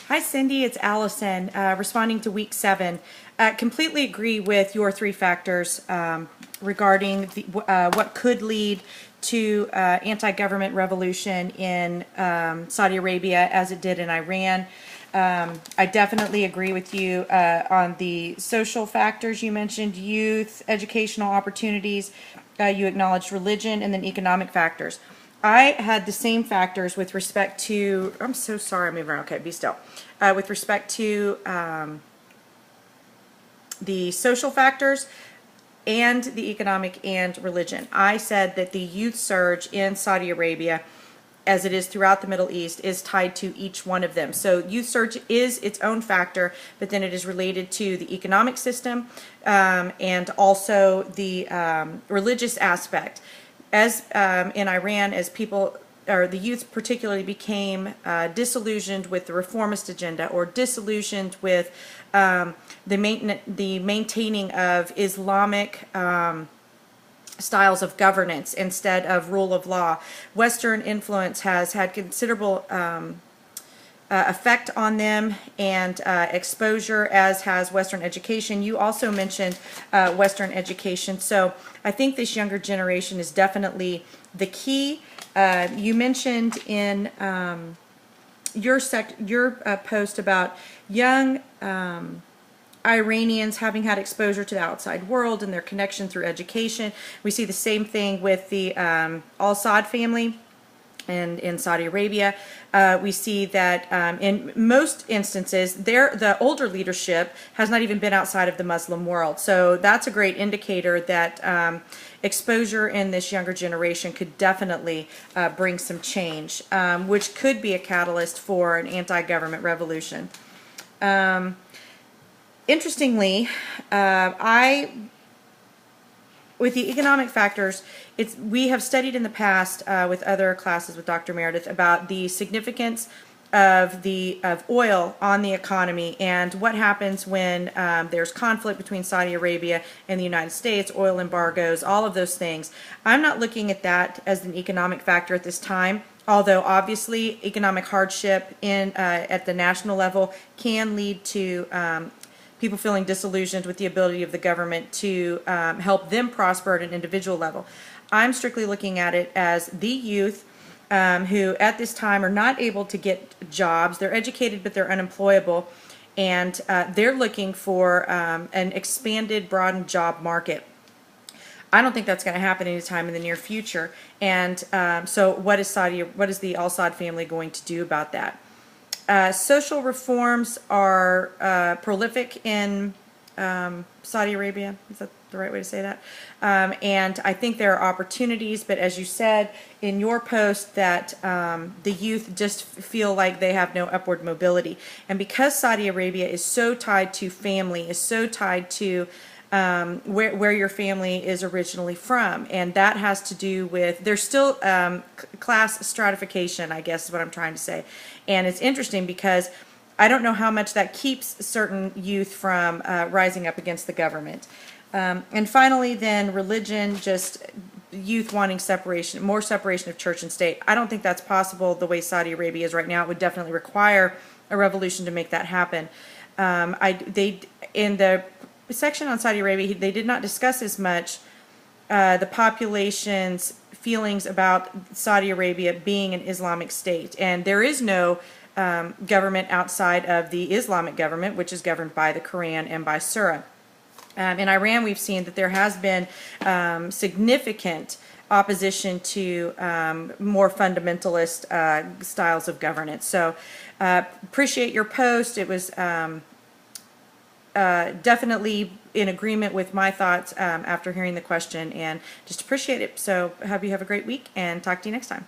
Hi, Cindy. It's Allison responding to week 7. Completely agree with your 3 factors regarding what could lead to anti-government revolution in Saudi Arabia as it did in Iran. I definitely agree with you on the social factors you mentioned, youth, educational opportunities. You acknowledged religion, and then economic factors. I had the same factors with respect to, I'm so sorry, I'm moving around, okay, be still. With respect to the social factors and the economic and religion. I said that the youth surge in Saudi Arabia, as it is throughout the Middle East, is tied to each one of them. So youth surge is its own factor, but then it is related to the economic system and also the religious aspect. As in Iran, as people, or the youth particularly, became disillusioned with the reformist agenda, or disillusioned with the maintaining of Islamic styles of governance instead of rule of law. Western influence has had considerable effect on them and exposure, as has Western education. You also mentioned Western education, so I think this younger generation is definitely the key. You mentioned in your post about young Iranians having had exposure to the outside world and their connection through education. We see the same thing with the al-Saud family and in Saudi Arabia. We see that in most instances, the older leadership has not even been outside of the Muslim world. So that's a great indicator that exposure in this younger generation could definitely bring some change, which could be a catalyst for an anti-government revolution. Interestingly, with the economic factors, we have studied in the past with other classes with Dr. Meredith about the significance of oil on the economy and what happens when there's conflict between Saudi Arabia and the United States, oil embargoes, all of those things. I'm not looking at that as an economic factor at this time, although obviously economic hardship at the national level can lead to people feeling disillusioned with the ability of the government to help them prosper at an individual level. I'm strictly looking at it as the youth who at this time are not able to get jobs. They're educated, but they're unemployable, and they're looking for an expanded, broadened job market. I don't think that's going to happen anytime in the near future. And so what is the al-Saud family going to do about that? Social reforms are prolific in Saudi Arabia. Is that the right way to say that? And I think there are opportunities, but as you said in your post, that the youth just feel like they have no upward mobility. And because Saudi Arabia is so tied to family, is so tied to where your family is originally from, and that has to do with, there's still class stratification, I guess is what I'm trying to say. And it's interesting because I don't know how much that keeps certain youth from rising up against the government. And finally then, religion, just youth wanting separation, more separation of church and state. I don't think that's possible the way Saudi Arabia is right now. It would definitely require a revolution to make that happen. In the section on Saudi Arabia, they did not discuss as much the population's feelings about Saudi Arabia being an Islamic state. And there is no government outside of the Islamic government, which is governed by the Quran and by Surah. In Iran, we've seen that there has been significant opposition to more fundamentalist styles of governance. So appreciate your post. It was definitely in agreement with my thoughts after hearing the question, and just appreciate it. So hope you have a great week, and talk to you next time.